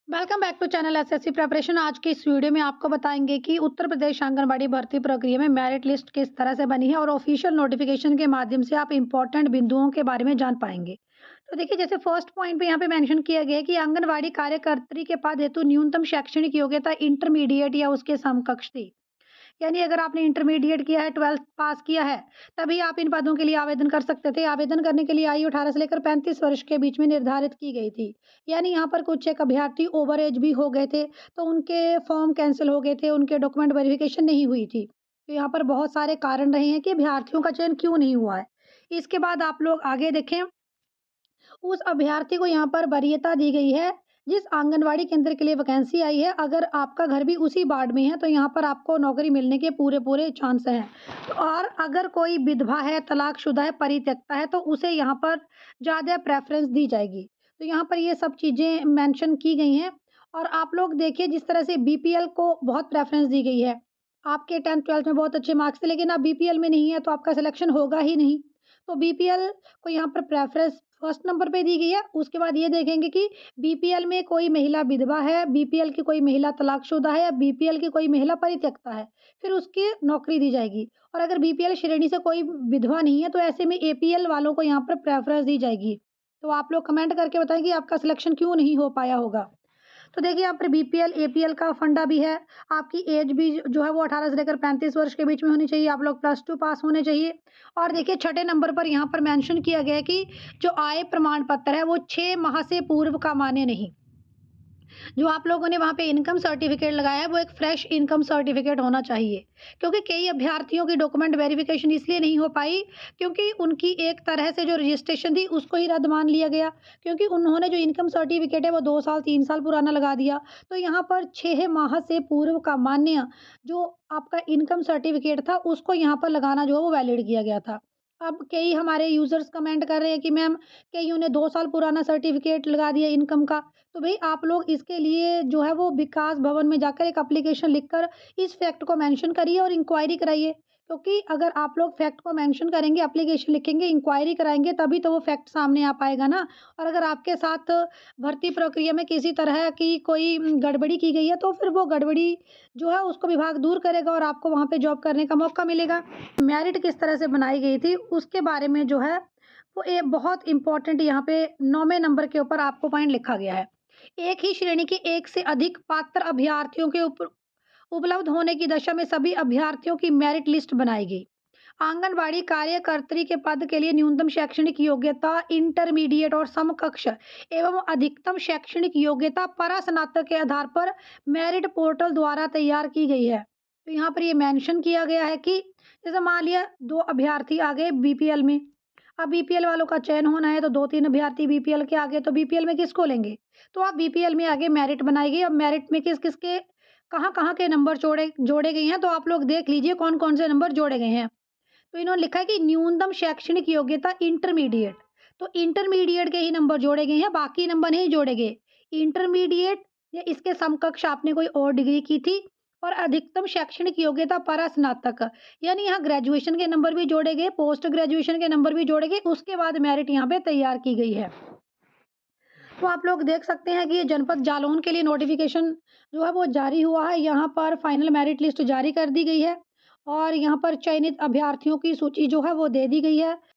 Welcome back to channel SSC preparation. आज के इस वीडियो में आपको बताएंगे कि उत्तर प्रदेश आंगनबाड़ी भर्ती प्रक्रिया में मेरिट लिस्ट किस तरह से बनी है और ऑफिशियल नोटिफिकेशन के माध्यम से आप इंपॉर्टेंट बिंदुओं के बारे में जान पाएंगे। तो देखिए, जैसे फर्स्ट पॉइंट पे यहाँ पे मेंशन किया गया है कि आंगनबाड़ी कार्यकर्त्री के पद हेतु न्यूनतम शैक्षणिक योग्यता इंटरमीडिएट या उसके समकक्ष थी। यानी अगर आपने इंटरमीडिएट किया है, 12th पास किया है, तभी आप इन पदों के लिए आवेदन कर सकते थे। आवेदन करने के लिए आयु 18 से लेकर 35 वर्ष के बीच में निर्धारित की गई थी। यानी यहाँ पर कुछ एक अभ्यर्थी ओवर एज भी हो गए थे, तो उनके फॉर्म कैंसल हो गए थे, उनके डॉक्यूमेंट वेरिफिकेशन नहीं हुई थी। तो यहाँ पर बहुत सारे कारण रहे हैं कि अभ्यर्थियों का चयन क्यों नहीं हुआ है। इसके बाद आप लोग आगे देखें, उस अभ्यर्थी को यहाँ पर वरीयता दी गई है जिस आंगनवाड़ी केंद्र के लिए वैकेंसी आई है। अगर आपका घर भी उसी वार्ड में है तो यहाँ पर आपको नौकरी मिलने के पूरे चांस हैं। तो और अगर कोई विधवा है, तलाकशुदा है, परित्यक्ता है, तो उसे यहाँ पर ज़्यादा प्रेफ़रेंस दी जाएगी। तो यहाँ पर ये सब चीज़ें मेंशन की गई हैं। और आप लोग देखिए, जिस तरह से बीपीएल को बहुत प्रेफ़रेंस दी गई है। आपके 10th-12th में बहुत अच्छे मार्क्स थे, लेकिन आप बीपीएल में नहीं है तो आपका सिलेक्शन होगा ही नहीं। तो बीपीएल को यहाँ पर प्रेफ़रेंस फर्स्ट नंबर पे दी गई है। उसके बाद ये देखेंगे कि बीपीएल में कोई महिला विधवा है, बीपीएल की कोई महिला तलाकशुदा है या बीपीएल की कोई महिला परित्यक्ता है, फिर उसकी नौकरी दी जाएगी। और अगर बीपीएल श्रेणी से कोई विधवा नहीं है, तो ऐसे में एपीएल वालों को यहाँ पर प्रेफ़रेंस दी जाएगी। तो आप लोग कमेंट करके बताएँ कि आपका सिलेक्शन क्यों नहीं हो पाया होगा। तो देखिए, यहाँ पर बीपीएल, एपीएल का फंडा भी है। आपकी एज भी जो है वो 18 से लेकर 35 वर्ष के बीच में होनी चाहिए। आप लोग +2 पास होने चाहिए। और देखिए, छठे नंबर पर यहाँ पर मेंशन किया गया है कि जो आय प्रमाण पत्र है वो 6 माह से पूर्व का मान्य नहीं। जो आप लोगों ने वहाँ पे इनकम सर्टिफ़िकेट लगाया है, वो एक फ्रेश इनकम सर्टिफ़िकेट होना चाहिए। क्योंकि कई अभ्यर्थियों की डॉक्यूमेंट वेरिफ़िकेशन इसलिए नहीं हो पाई, क्योंकि उनकी एक तरह से जो रजिस्ट्रेशन थी, उसको ही रद्द मान लिया गया। क्योंकि उन्होंने जो इनकम सर्टिफ़िकेट है, वो 2 साल, 3 साल पुराना लगा दिया। तो यहाँ पर 6 माह से पूर्व का मान्य जो आपका इनकम सर्टिफ़िकेट था, उसको यहाँ पर लगाना जो है वो वैलिड किया गया था। अब कई हमारे यूज़र्स कमेंट कर रहे हैं कि मैम, कईयों ने 2 साल पुराना सर्टिफ़िकेट लगा दिया इनकम का। तो भई आप लोग इसके लिए जो है वो विकास भवन में जाकर एक एप्लीकेशन लिखकर इस फैक्ट को मेंशन करिए और इंक्वायरी कराइए। क्योंकि अगर आप लोग फैक्ट को मेंशन करेंगे, एप्लीकेशन लिखेंगे, इंक्वायरी कराएँगे, तभी तो वो फैक्ट सामने आ पाएगा ना। और अगर आपके साथ भर्ती प्रक्रिया में किसी तरह की कोई गड़बड़ी की गई है, तो फिर वो गड़बड़ी जो है उसको विभाग दूर करेगा और आपको वहाँ पे जॉब करने का मौका मिलेगा। मेरिट किस तरह से बनाई गई थी, उसके बारे में जो है वो बहुत इम्पोर्टेंट यहाँ पे 9वें नंबर के ऊपर आपको पॉइंट लिखा गया है। एक ही श्रेणी के एक से अधिक पात्र अभ्यर्थियों के उपलब्ध होने की दशा में सभी अभ्यर्थियों की मेरिट लिस्ट बनाई गई। आंगनबाड़ी कार्यकर्त्री के पद के लिए न्यूनतम शैक्षणिक योग्यता इंटरमीडिएट और समकक्ष एवं अधिकतम शैक्षणिक योग्यता परास्नातक के आधार पर मेरिट पोर्टल द्वारा तैयार की गई है। तो यहाँ पर ये मेंशन किया गया है कि जैसे मान लिया 2 अभ्यर्थी आ गए बीपीएल में। अब बीपीएल वालों का चयन होना है, तो 2-3 अभ्यर्थी बीपीएल के आगे, तो बीपीएल में किसको लेंगे? तो आप बीपीएल में आगे मेरिट बनाई गई। अब मेरिट में किस-किस के कहाँ-कहाँ के नंबर जोड़े जोड़े गए हैं, तो आप लोग देख लीजिए कौन-कौन से नंबर जोड़े गए हैं। तो इन्होंने लिखा है कि न्यूनतम शैक्षणिक योग्यता इंटरमीडिएट। तो इंटरमीडिएट के ही नंबर जोड़े गए हैं, बाकी नंबर नहीं जोड़े गए। इंटरमीडिएट या इसके समकक्ष आपने कोई और डिग्री की थी। और अधिकतम शैक्षणिक योग्यता परास्नातक, यानी यहाँ ग्रेजुएशन के नंबर भी जोड़े गए, पोस्ट ग्रेजुएशन के नंबर भी जोड़े गए, उसके बाद मेरिट यहाँ पे तैयार की गई है। तो आप लोग देख सकते हैं कि ये जनपद जालौन के लिए नोटिफ़िकेशन जो है वो जारी हुआ है। यहाँ पर फाइनल मेरिट लिस्ट जारी कर दी गई है और यहाँ पर चयनित अभ्यर्थियों की सूची जो है वो दे दी गई है।